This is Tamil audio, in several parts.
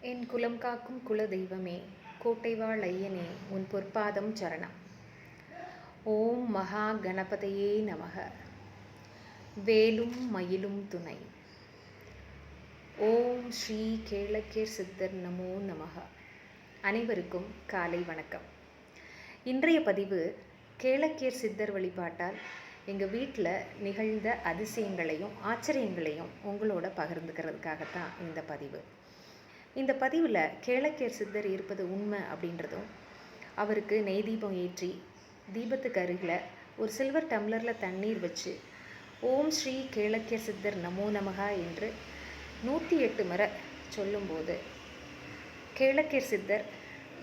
என் குலம் காக்கும் குல தெய்வமே, கோட்டைவாழ் ஐயனே, உன் பொற்பாதம் சரணம். ஓம் மகா கணபதையே நமக. வேலும் மயிலும் துணை. ஓம் ஸ்ரீ கேளக்கேர் சித்தர் நமோ நமக. அனைவருக்கும் காலை வணக்கம். இன்றைய பதிவு கேளக்கேர் சித்தர் வழிபாட்டால் எங்கள் வீட்டில் நிகழ்ந்த அதிசயங்களையும் ஆச்சரியங்களையும் உங்களோட பகிர்ந்துக்கிறதுக்காகத்தான் இந்த பதிவு. இந்த பதிவில் கேளக்கேர் சித்தர் இருப்பது உண்மை அப்படின்றதும், அவருக்கு நெய் தீபம் ஏற்றி தீபத்துக்கு அருகில் ஒரு சில்வர் டம்ளரில் தண்ணீர் வச்சு ஓம் ஸ்ரீ கேளக்கேர் சித்தர் நமோ நமகா என்று 108 முறை சொல்லும்போது கேளக்கேர் சித்தர்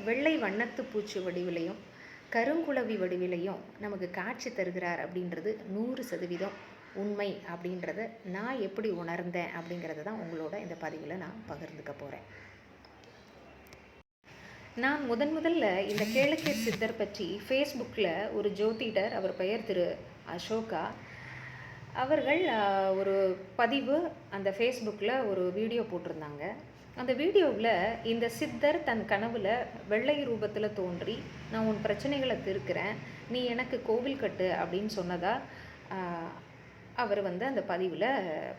வெள்ளை வண்ணத்து பூச்சி வடிவிலையும் கருங்குளவி வடிவிலையும் நமக்கு காட்சி தருகிறார் அப்படின்றது 100% உண்மை அப்படின்றத நான் எப்படி உணர்ந்தேன் அப்படிங்கிறத தான் உங்களோட இந்த பதிவில் நான் பகிர்ந்துக்க போகிறேன். நான் முதல்ல இந்த கேளக்கேர் சித்தர் பற்றி ஃபேஸ்புக்கில் ஒரு ஜோதிடர், அவர் பெயர் திரு அசோகா அவர்கள் ஒரு பதிவு அந்த ஃபேஸ்புக்கில் ஒரு வீடியோ போட்டிருந்தாங்க. அந்த வீடியோவில் இந்த சித்தர் தன் கனவில் வெள்ளை ரூபத்தில் தோன்றி, நான் உன் பிரச்சனைகளை தீர்க்கிறேன், நீ எனக்கு கோவில் கட்டு அப்படின்னு சொன்னதாக அவர் அந்த பதிவில்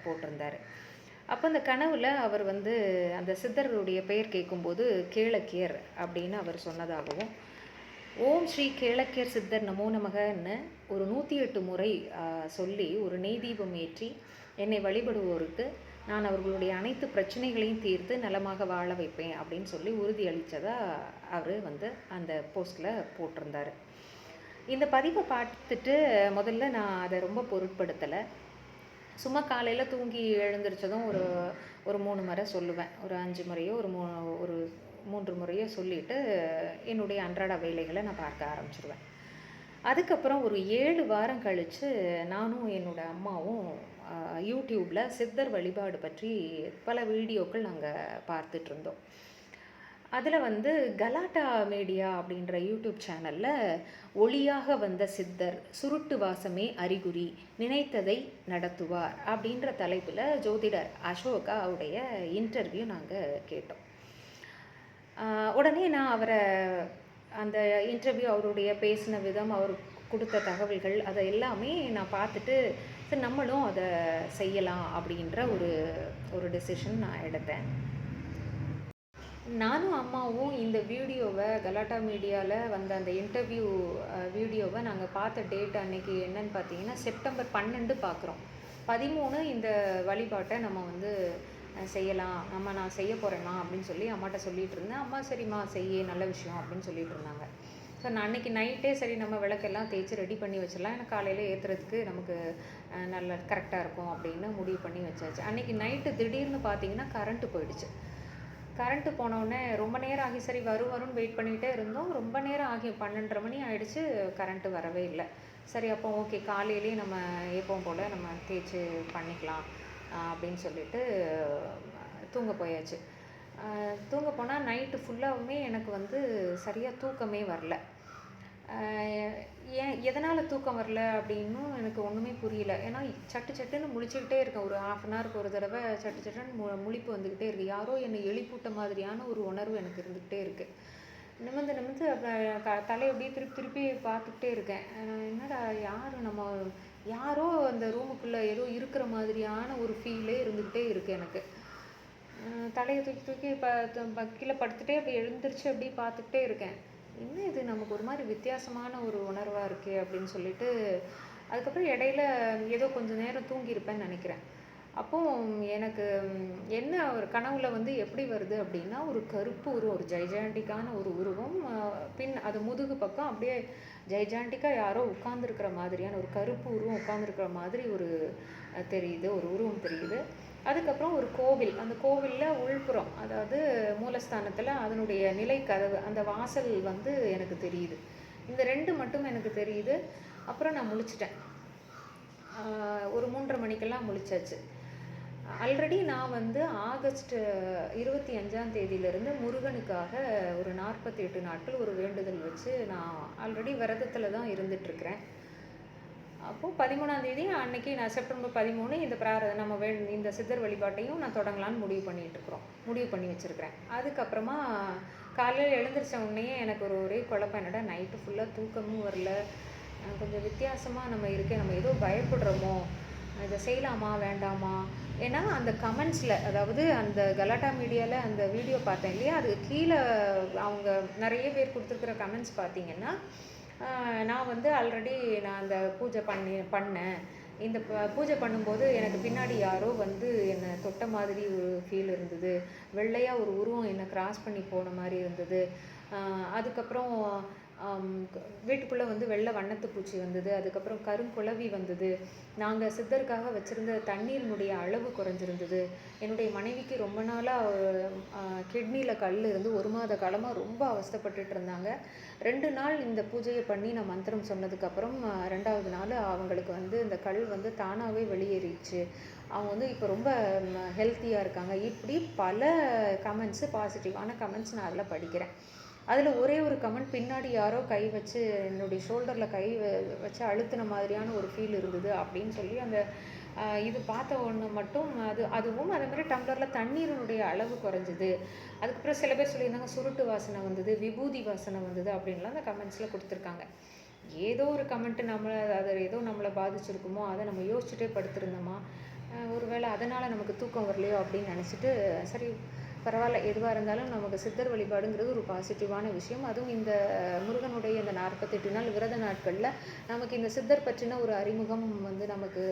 போட்டிருந்தார். அப்போ அந்த கனவில் அவர் அந்த சித்தருடைய பெயர் கேட்கும்போது கேளக்கேர் அப்படின்னு அவர் சொன்னதாகவும், ஓம் ஸ்ரீ கேளக்கேர் சித்தர் நமோ நமகன்னு ஒரு 108 முறை சொல்லி ஒரு நெய் தீபம் ஏற்றி என்னை வழிபடுவோருக்கு நான் அவர்களுடைய அனைத்து பிரச்சனைகளையும் தீர்த்து நலமாக வாழ வைப்பேன் அப்படின்னு சொல்லி உறுதி அளித்ததாக அவர் அந்த போஸ்ட்டில் போட்டிருந்தார். இந்த பதிவை பார்த்துட்டு முதல்ல நான் அதை ரொம்ப பொருட்படுத்தலை. சும்மா காலையில் தூங்கி எழுந்திரிச்சதும் ஒரு 3 முறை சொல்லுவேன். ஒரு 5 முறையோ ஒரு 3 முறையோ சொல்லிவிட்டு என்னுடைய அன்றாட வேலைகளை நான் பார்க்க ஆரம்பிச்சிடுவேன். அதுக்கப்புறம் ஒரு 7 வாரம் கழித்து நானும் என்னோடய அம்மாவும் யூடியூப்பில் சித்தர் வழிபாடு பற்றி பல வீடியோக்கள் நாங்கள் பார்த்துட்ருந்தோம். அதில் கலாட்டா மீடியா அப்படின்ற யூடியூப் சேனலில் ஒளியாக வந்த சித்தர், சுருட்டு வாசமே அறிகுறி, நினைத்ததை நடத்துவார் அப்படின்ற தலைப்பில் ஜோதிடர் அசோகாவுடைய இன்டர்வியூ நாங்கள் கேட்டோம். உடனே நான் அவரை அந்த இன்டர்வியூ, அவருடைய பேசின விதம், அவர் கொடுத்த தகவல்கள், அதை எல்லாமே நான் பார்த்துட்டு சரி நம்மளும் அதை செய்யலாம் அப்படின்ற ஒரு டெசிஷன் நான் எடுத்தேன். நானும் அம்மாவும் இந்த வீடியோவை கலாட்டா மீடியாவில் அந்த இன்டர்வியூ வீடியோவை நாங்கள் பார்த்த டேட் அன்னைக்கு என்னன்னு பார்த்தீங்கன்னா செப்டம்பர் 12 பார்க்குறோம். 13 இந்த வழிபாட்டை நம்ம செய்யலாம், நான் செய்ய போகிறேன்னா அப்படின்னு சொல்லி அம்மாட்ட சொல்லிகிட்டு இருந்தேன். அம்மா சரிம்மா செய்ய, நல்ல விஷயம் அப்படின்னு சொல்லிட்டு இருந்தாங்க. ஸோ நான் அன்றைக்கி நைட்டே சரி நம்ம விளக்கெல்லாம் தேய்ச்சி ரெடி பண்ணி வச்சிடலாம், ஏன்னா காலையில் ஏற்றுறதுக்கு நமக்கு நல்ல கரெக்டாக இருக்கும் அப்படின்னு முடிவு பண்ணி வச்சாச்சு. அன்றைக்கி நைட்டு திடீர்னு பார்த்தீங்கன்னா கரண்ட்டு போயிடுச்சு. கரண்ட்டு போனோடனே ரொம்ப நேரம் ஆகி சரி வரும்னு வெயிட் பண்ணிகிட்டே இருந்தோம். ரொம்ப நேரம் ஆகி 12:30 மணி ஆகிடுச்சு, கரண்ட்டு வரவே இல்லை. சரி அப்போ ஓகே, காலையிலேயே நம்ம எப்பவும் போல் நம்ம தேய்ச்சி பண்ணிக்கலாம் அப்படின்னு சொல்லிட்டு தூங்க போயாச்சு. தூங்க போனால் நைட்டு ஃபுல்லாகவுமே எனக்கு சரியாக தூக்கமே வரல. ஏன் எதனால் தூக்கம் வரல அப்படின்னும் எனக்கு ஒன்றுமே புரியல. ஏன்னா சட்டுன்னு முழிச்சுக்கிட்டே இருக்கேன். ஒரு 1/2 அன் ஹவருக்கு ஒரு தடவை சட்டுன்னு முழிப்பு வந்துக்கிட்டே இருக்குது. யாரோ என்னை எழுப்பிவிட்ட மாதிரியான ஒரு உணர்வு எனக்கு இருந்துக்கிட்டே இருக்குது. நிமிர்ந்து தலையை அப்படியே திருப்பி பார்த்துக்கிட்டே இருக்கேன். என்னடா யாரோ அந்த ரூமுக்குள்ளே ஏதோ இருக்கிற மாதிரியான ஒரு ஃபீலே இருந்துக்கிட்டே இருக்குது எனக்கு. தலையை தூக்கி கீழே படுத்துகிட்டே அப்படி எழுந்திரிச்சு அப்படியே பார்த்துக்கிட்டே இருக்கேன். என்ன இது நமக்கு ஒரு மாதிரி வித்தியாசமான ஒரு உணர்வாக இருக்குது அப்படின்னு சொல்லிட்டு அதுக்கப்புறம் இடையில ஏதோ கொஞ்சம் நேரம் தூங்கியிருப்பேன்னு நினைக்கிறேன். அப்போது எனக்கு என்ன ஒரு கனவுல எப்படி வருது அப்படின்னா, ஒரு கருப்பு உருவம், ஒரு ஜைஜாண்டிக்கான ஒரு உருவம், அது முதுகு பக்கம் அப்படியே ஜைஜாண்டிக்காக யாரோ உட்கார்ந்துருக்கிற மாதிரியான ஒரு கருப்பு உருவம் உட்கார்ந்துருக்கிற மாதிரி ஒரு உருவம் தெரியுது. அதுக்கப்புறம் ஒரு கோவில், அந்த கோவிலில் உள்புறம், அதாவது மூலஸ்தானத்தில் அதனுடைய நிலை கதவு, அந்த வாசல் எனக்கு தெரியுது. இந்த 2 மட்டும் எனக்கு தெரியுது. அப்புறம் நான் முழிச்சிட்டேன். ஒரு 3:30 மணிக்கெல்லாம் முழிச்சாச்சு. ஆல்ரெடி நான் ஆகஸ்ட் 25ஆம் தேதியிலிருந்து முருகனுக்காக ஒரு 48 நாட்கள் ஒரு வேண்டுதல் வச்சு நான் ஆல்ரெடி விரதத்தில் தான் இருந்துகிட்ருக்கிறேன். அப்போது 13ஆம் தேதி அன்னைக்கு நான் செப்டம்பர் 13 இந்த நம்ம இந்த சித்தர் வழிபாட்டையும் நான் தொடங்கலான்னு முடிவு பண்ணி வச்சுருக்கிறேன். அதுக்கப்புறமா காலையில் எழுந்திரிச்ச உடனேயே எனக்கு ஒரே குழப்பம், என்னடா நைட்டு ஃபுல்லாக தூக்கமும் வரல, கொஞ்சம் வித்தியாசமாக நம்ம இருக்கே, நம்ம ஏதோ பயப்படுறோமோ, இதை செய்யலாமா வேண்டாமா? ஏன்னா அந்த கமெண்ட்ஸில், அதாவது அந்த கலாட்டா மீடியாவில் அந்த வீடியோ பார்த்தேன் இல்லையா, அது கீழே அவங்க நிறைய பேர் கொடுத்துருக்குற கமெண்ட்ஸ் பார்த்தீங்கன்னா, நான் வந்து ஆல்ரெடி நான் அந்த பூஜை பண்ணேன், இந்த பூஜை பண்ணும்போது எனக்கு பின்னாடி யாரோ வந்து என்னை தொட்ட மாதிரி ஒரு ஃபீல் இருந்தது, வெள்ளையாக ஒரு உருவம் என்னை கிராஸ் பண்ணி போன மாதிரி இருந்தது, அதுக்கப்புறம் வீட்டுக்குள்ளே வந்து வெள்ளை வண்ணத்து பூச்சி வந்தது, அதுக்கப்புறம் கருங்குளவி வந்தது, நாங்கள் சித்தருக்காக வச்சுருந்த தண்ணீரினுடைய அளவு குறைஞ்சிருந்தது, என்னுடைய மனைவிக்கு ரொம்ப நாளாக கிட்னியில் கல் இருந்து 1 மாத காலமாக ரொம்ப அவஸ்தைப்பட்டுட்டு இருந்தாங்க. 2 நாள் இந்த பூஜையை பண்ணி நான் மந்திரம் சொன்னதுக்கப்புறம் 2வது நாள் அவங்களுக்கு வந்து இந்த கல் வந்து தானாகவே வெளியேறிச்சு, அவங்க வந்து இப்போ ரொம்ப ஹெல்த்தியாக இருக்காங்க. இப்படி பல கமெண்ட்ஸு, பாசிட்டிவான கமெண்ட்ஸ் நான் அதில் படிக்கிறேன். அதில் ஒரே ஒரு கமெண்ட், பின்னாடி யாரோ கை வச்சு என்னுடைய ஷோல்டரில் கை வச்சு அழுத்தின மாதிரியான ஒரு ஃபீல் இருந்தது அப்படின்னு சொல்லி அந்த இது பார்த்த ஒன்று மட்டும் அதுவும் அதே மாதிரி டம்ளரில் தண்ணீரினுடைய அளவு குறைஞ்சிது. அதுக்கப்புறம் சில பேர் சொல்லியிருந்தாங்க சுருட்டு வாசனை வந்தது, விபூதி வாசனை வந்தது அப்படின்லாம் அந்த கமெண்ட்ஸில் கொடுத்துருக்காங்க. ஏதோ ஒரு கமெண்ட்டு அது ஏதோ நம்மளை பாதிச்சிருக்குமோ, அதை நம்ம யோசிச்சுட்டே படுத்திருந்தோமா, ஒருவேளை அதனால் நமக்கு தூக்கம் வரலையோ அப்படின்னு நினச்சிட்டு, சரி பரவாயில்ல, எதுவாக இருந்தாலும் நமக்கு சித்தர் வழிபாடுங்கிறது ஒரு பாசிட்டிவான விஷயம். அதுவும் இந்த முருகனுடைய இந்த 48 நாள் விரத நாட்களில் நமக்கு இந்த சித்தர் பற்றின ஒரு அறிமுகம் வந்து நமக்கு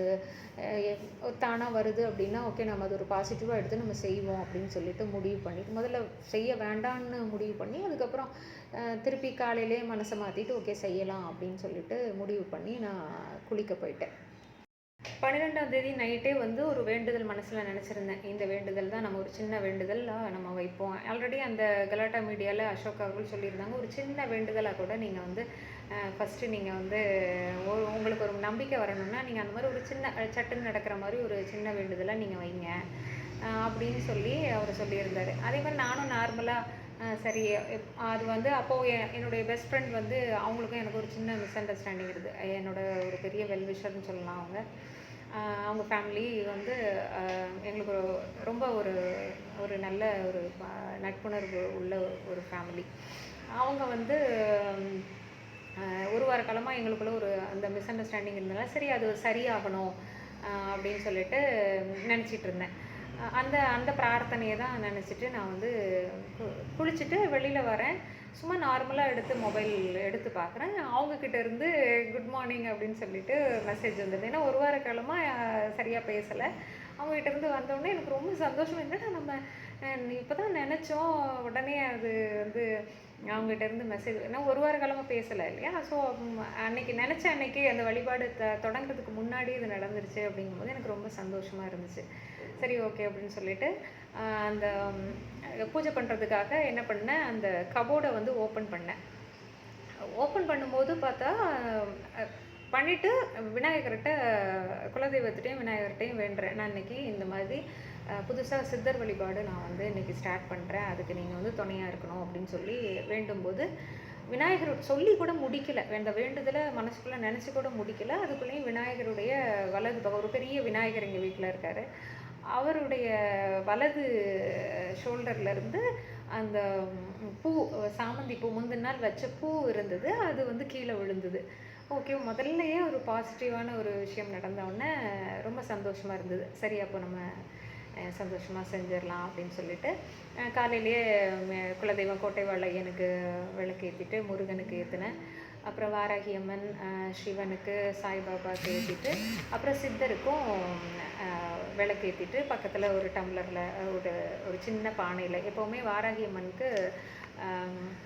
தானாக வருது அப்படின்னா, ஓகே நம்ம அது ஒரு பாசிட்டிவாக எடுத்து நம்ம செய்வோம் அப்படின்னு சொல்லிட்டு முடிவு பண்ணிட்டு, முதல்ல செய்ய வேண்டான்னு முடிவு பண்ணி, அதுக்கப்புறம் திருப்பி காலையிலே மனசை மாற்றிட்டு ஓகே செய்யலாம் அப்படின்னு சொல்லிட்டு முடிவு பண்ணி நான் குளிக்க போயிட்டேன். 12ஆம் தேதி நைட்டே வந்து ஒரு வேண்டுதல் மனசில் நினச்சிருந்தேன். இந்த வேண்டுதல் தான், நம்ம ஒரு சின்ன வேண்டுதலாக நம்ம வைப்போம். ஆல்ரெடி அந்த கலாட்டா மீடியாவில் அசோக் அவர்கள் சொல்லியிருந்தாங்க, ஒரு சின்ன வேண்டுதலாக கூட நீங்கள் வந்து ஃபஸ்ட்டு நீங்கள் வந்து உங்களுக்கு ஒரு நம்பிக்கை வரணும்னா நீங்கள் அந்த மாதிரி ஒரு சின்ன சட்டுன்னு நடக்கிற மாதிரி ஒரு சின்ன வேண்டுதலாக நீங்கள் வைங்க அப்படின்னு சொல்லி அவர் சொல்லியிருந்தார். அதே மாதிரி நானும் நார்மலாக சரி, அது வந்து அப்போது என்னுடைய பெஸ்ட் ஃப்ரெண்ட் வந்து அவங்களுக்கும் எனக்கு ஒரு சின்ன மிஸ் அண்டர்ஸ்டாண்டிங் இருக்குது. என்னோட ஒரு பெரிய வெல்விஷர்னு சொல்லலாம் அவங்க. அவங்க ஃபேமிலி வந்து எங்களுக்கு ரொம்ப ஒரு நல்ல ஒரு நட்புணர்வு உள்ள ஒரு ஃபேமிலி. அவங்க வந்து ஒரு வார காலமாக எங்களுக்குள்ள ஒரு அந்த மிஸ் அண்டர்ஸ்டாண்டிங் இருந்தனால சரி அது சரியாகணும் அப்படின்னு சொல்லிட்டு நினச்சிட்டு இருந்தேன். அந்த பிரார்த்தனையை தான் நினச்சிட்டு நான் வந்து குளிச்சுட்டு வெளியில் வரேன். சும்மா நார்மலாக எடுத்து மொபைல் எடுத்து பார்க்குறேன். அவங்கக்கிட்ட இருந்து குட் மார்னிங் அப்படின்னு சொல்லிட்டு மெசேஜ் வந்தது. ஏன்னா ஒரு வார காலமாக சரியாக பேசலை. அவங்ககிட்ட இருந்து வந்தோடனே எனக்கு ரொம்ப சந்தோஷம். என்னடா நம்ம இப்போ தான் நினச்சோம், உடனே அது வந்து அவங்ககிட்ட இருந்து மெசேஜ். ஏன்னா ஒரு வார காலமாக பேசலை இல்லையா. ஸோ அன்னைக்கு அன்னைக்கு அந்த வழிபாடு தொடங்குறதுக்கு முன்னாடி இது நடந்துருச்சு அப்படிங்கும்போது எனக்கு ரொம்ப சந்தோஷமாக இருந்துச்சு. சரி ஓகே அப்படின்னு சொல்லிட்டு அந்த பூஜை பண்ணுறதுக்காக என்ன பண்ணேன், அந்த கபோர்டை வந்து ஓப்பன் பண்ணும்போது பார்த்தா பண்ணிவிட்டு விநாயகர்கிட்ட, குலதெய்வத்திட்டையும் விநாயகர்கிட்டையும் வேண்டுறேன், நான் இன்றைக்கி இந்த மாதிரி புதுசாக சித்தர் வழிபாடு நான் வந்து இன்றைக்கி ஸ்டார்ட் பண்ணுறேன், அதுக்கு நீங்கள் வந்து துணையாக இருக்கணும் அப்படின்னு சொல்லி வேண்டும்போது விநாயகர் சொல்லி கூட முடிக்கலை. அந்த வேண்டுதலை மனசுக்குள்ளே நினச்சி கூட முடிக்கலை. அதுக்குள்ளேயும் விநாயகருடைய வலது பக்கம் ஒரு பெரிய விநாயகர் எங்கள் வீட்டில் இருக்கார். அவருடைய வலது ஷோல்டர்லேருந்து அந்த பூ, சாமந்தி பூ, முந்தின நாள் வச்ச பூ இருந்தது, அது வந்து கீழே விழுந்தது. ஓகே, முதல்லையே ஒரு பாசிட்டிவான ஒரு விஷயம் நடந்தவுடனே ரொம்ப சந்தோஷமாக இருந்தது. சரி அப்போ நம்ம சந்தோஷமாக செஞ்சிடலாம் அப்படின்னு சொல்லிட்டு காலையிலேயே குலதெய்வம் கோட்டை வாழையனுக்கு விளக்கு ஏற்றிட்டு முருகனுக்கு ஏற்றினேன். அப்புறம் வாராகி அம்மன், சிவனுக்கு, சாய்பாபாவுக்கு ஏற்றிட்டு, அப்புறம் சித்தருக்கும் விளக்கு ஏற்றிட்டு பக்கத்தில் ஒரு டம்ளரில் ஒரு சின்ன பானையில், எப்போவுமே வாராகி அம்மனுக்கு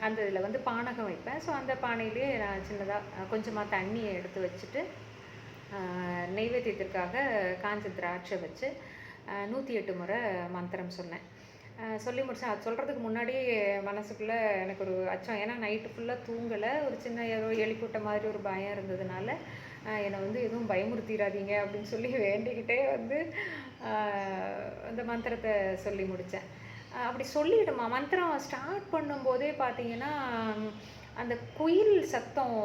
அந்த இதில் வந்து பானகம் வைப்பேன். ஸோ அந்த பானையிலே நான் சின்னதாக கொஞ்சமாக தண்ணியை எடுத்து வச்சுட்டு நெய்வேத்தியத்திற்காக காஞ்ச திராட்சை வச்சு 108 முறை மந்திரம் சொன்னேன். சொல்லி முடித்தேன். அது சொல்கிறதுக்கு முன்னாடி மனசுக்குள்ளே எனக்கு ஒரு அச்சம். ஏன்னா நைட்டு ஃபுல்லாக தூங்கலை. ஒரு சின்ன ஏதோ எலிக்கூட்ட மாதிரி ஒரு பயம் இருந்ததுனால என்னை வந்து எதுவும் பயமுறுத்திடாதீங்க அப்படின்னு சொல்லி வேண்டிக்கிட்டே வந்து அந்த மந்திரத்தை சொல்லி முடித்தேன். அப்படி சொல்லிவிடுமா, மந்திரம் ஸ்டார்ட் பண்ணும்போதே பார்த்தீங்கன்னா அந்த குயில் சத்தம்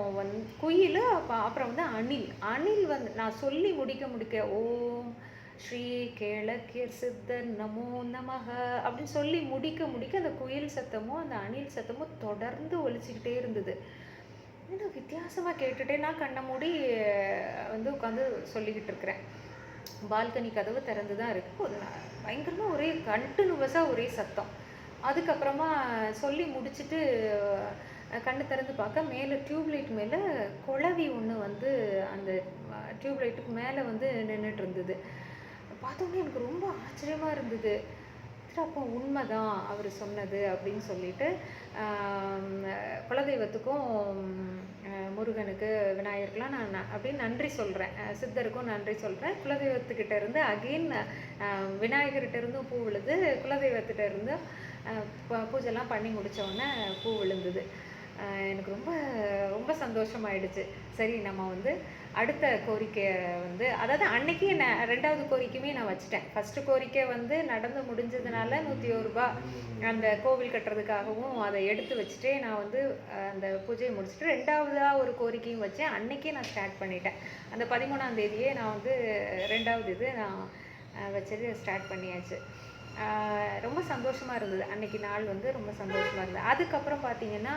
குயில் அப்புறம் வந்து அணில் அணில் வந்து நான் சொல்லி முடிக்க ஓம் ஸ்ரீ கேளக்கீர் சித்தர் நமோ நமக அப்படின்னு சொல்லி முடிக்க அந்த குயில் சத்தமும் அந்த அணில் சத்தமும் தொடர்ந்து ஒலிச்சிக்கிட்டே இருந்தது. ஏன்னா வித்தியாசமாக கேட்டுட்டே நான் கண்ணை மூடி வந்து உட்காந்து சொல்லிக்கிட்டு இருக்கிறேன். பால்கனி கதவு திறந்து தான் இருக்குது. ஒரு பயங்கரமாக ஒரே கண்டினியூவஸாக ஒரே சத்தம். அதுக்கப்புறமா சொல்லி முடிச்சுட்டு கண்ணு திறந்து பார்க்க மேலே டியூப்லைட் மேலே குளவி ஒன்று வந்து அந்த டியூப்லைட்டுக்கு மேலே வந்து நின்றுட்டு இருந்தது. பார்த்தோன்னே எனக்கு ரொம்ப ஆச்சரியமாக இருந்தது. அப்போ உண்மைதான் அவர் சொன்னது அப்படின்னு சொல்லிட்டு குலதெய்வத்துக்கும் முருகனுக்கு விநாயகருக்கெலாம் நான் அப்படின்னு நன்றி சொல்கிறேன். சித்தருக்கும் நன்றி சொல்கிறேன். குலதெய்வத்துக்கிட்ட இருந்து அகெயின் விநாயகர்கிட்ட இருந்தும் பூ விழுது, குலதெய்வத்திட்ட இருந்து பூஜைலாம் பண்ணி முடித்தோடனே பூ விழுந்தது. எனக்கு ரொம்ப ரொம்ப சந்தோஷமாயிடுச்சு. சரி, நம்ம வந்து அடுத்த கோரிக்கையை வந்து அதாவது அன்னைக்கு நான் 2வது கோரிக்கையுமே நான் வச்சுட்டேன். ஃபஸ்ட்டு கோரிக்கை வந்து நடந்து முடிஞ்சதுனால 101 ரூபாய் அந்த கோவில் கட்டுறதுக்காகவும் அதை எடுத்து வச்சுட்டே நான் வந்து அந்த பூஜையை முடிச்சுட்டு 2வதாக ஒரு கோரிக்கையும் வச்சேன். அன்னைக்கே நான் ஸ்டார்ட் பண்ணிட்டேன். அந்த 13ஆம் தேதியே நான் வந்து 2வது இது நான் வச்சது ஸ்டார்ட் பண்ணியாச்சு. ரொம்ப சந்தோஷமாக இருந்தது. அன்றைக்கி நாள் வந்து ரொம்ப சந்தோஷமாக இருந்தது. அதுக்கப்புறம் பார்த்திங்கன்னா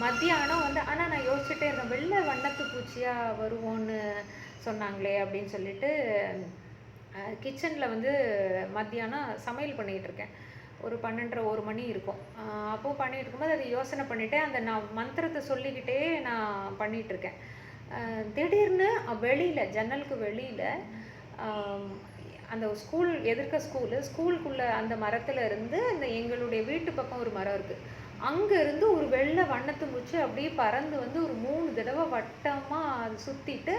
மத்தியானம் வந்து ஆனால் நான் யோசிச்சுட்டே இருந்தேன், வெள்ளை வண்ணத்து பூச்சியாக வருவோன்னு சொன்னாங்களே அப்படின்னு சொல்லிட்டு கிச்சனில் வந்து மத்தியானம் சமையல் பண்ணிகிட்ருக்கேன். ஒரு 12:30 1 மணி இருக்கும். அப்போது பண்ணிகிட்டு இருக்கும்போது அதை யோசனை பண்ணிவிட்டு அந்த நான் மந்திரத்தை சொல்லிக்கிட்டே நான் பண்ணிகிட்ருக்கேன். திடீர்னு வெளியில் ஜன்னலுக்கு வெளியில் அந்த ஸ்கூல் எதிர்க்க ஸ்கூலுக்குள்ளே அந்த மரத்தில் இருந்து அந்த எங்களுடைய வீட்டு பக்கம் ஒரு மரம் இருக்குது. அங்கே இருந்து ஒரு வெள்ளை வண்ணத்து பூச்சி அப்படியே பறந்து வந்து ஒரு 3 தடவை வட்டமாக அது சுற்றிட்டு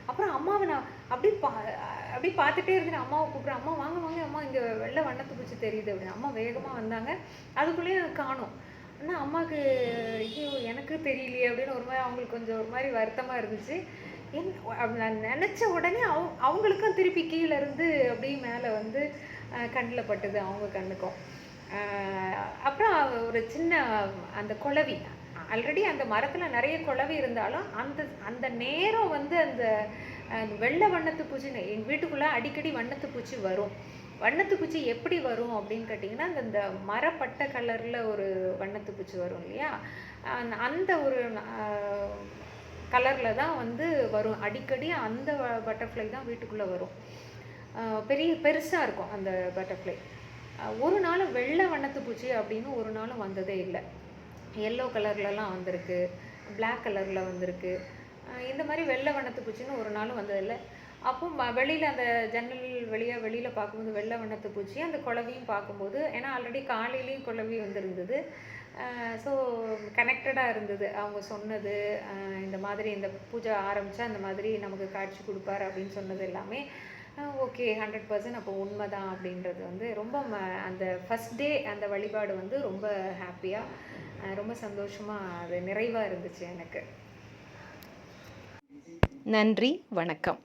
அப்புறம் அம்மாவை நான் அப்படியே பார்த்துட்டே இருந்தேன். அம்மாவை கூப்பிட்றேன், அம்மா வாங்க வாங்க அம்மா, இங்கே வெள்ளை வண்ணத்து பூச்சி தெரியுது அப்படின்னு. அம்மா வேகமாக வந்தாங்க. அதுக்குள்ளேயே காணோம். ஆனால் அம்மாவுக்கு ஐயோ எனக்கு தெரியலையே அப்படின்னு ஒரு மாதிரி அவங்களுக்கு கொஞ்சம் ஒரு மாதிரி வருத்தமாக இருந்துச்சு. நான் நினச்ச உடனே அவங்களுக்கும் திருப்பி கீழே இருந்து அப்படியே மேலே வந்து கண்ணில் பட்டுது, அவங்க கண்ணுக்கும். அப்புறம் ஒரு சின்ன அந்த குளவி, ஆல்ரெடி அந்த மரத்தில் நிறைய குளவி இருந்தாலும் அந்த நேரம் வந்து அந்த வெள்ளை வண்ணத்து பூச்சி எங்கள் வீட்டுக்குள்ளே அடிக்கடி வண்ணத்து பூச்சி வரும். வண்ணத்து பூச்சி எப்படி வரும் அப்படின்னு கேட்டிங்கன்னா, அந்த மரப்பட்டை கலரில் ஒரு வண்ணத்து பூச்சி வரும் இல்லையா, அந்த ஒரு கலரில் தான் வந்து வரும். அடிக்கடி அந்த பட்டர்ஃப்ளை தான் வீட்டுக்குள்ளே வரும். பெருசாக இருக்கும் அந்த பட்டர்ஃப்ளை. ஒரு நாள் வெள்ளை வண்ணத்து பூச்சி அப்படின்னு ஒரு நாளும் வந்ததே இல்லை. எல்லோ கலர்லலாம் வந்திருக்கு, பிளாக் கலரில் வந்திருக்கு. இந்த மாதிரி வெள்ளை வண்ணத்து பூச்சின்னு ஒரு நாளும் வந்ததில்லை. அப்போ வெளியில் அந்த ஜன்னல் வெளியில் பார்க்கும்போது வெள்ளை வண்ணத்து பூச்சி அந்த குளவியும் பார்க்கும்போது, ஏன்னா ஆல்ரெடி காலையிலையும் குளவி வந்துருந்தது. ஸோ கனெக்டடாக இருந்தது. அவங்க சொன்னது இந்த மாதிரி இந்த பூஜை ஆரம்பித்தா அந்த மாதிரி நமக்கு காட்சி கொடுப்பார் அப்படின்னு சொன்னது எல்லாமே ஓகே 100% அப்போ உண்மைதான் அப்படின்றது வந்து ரொம்ப அந்த ஃபஸ்ட் டே அந்த வழிபாடு வந்து ரொம்ப ஹாப்பியாக ரொம்ப சந்தோஷமாக அது நிறைவாக இருந்துச்சு எனக்கு. நன்றி, வணக்கம்.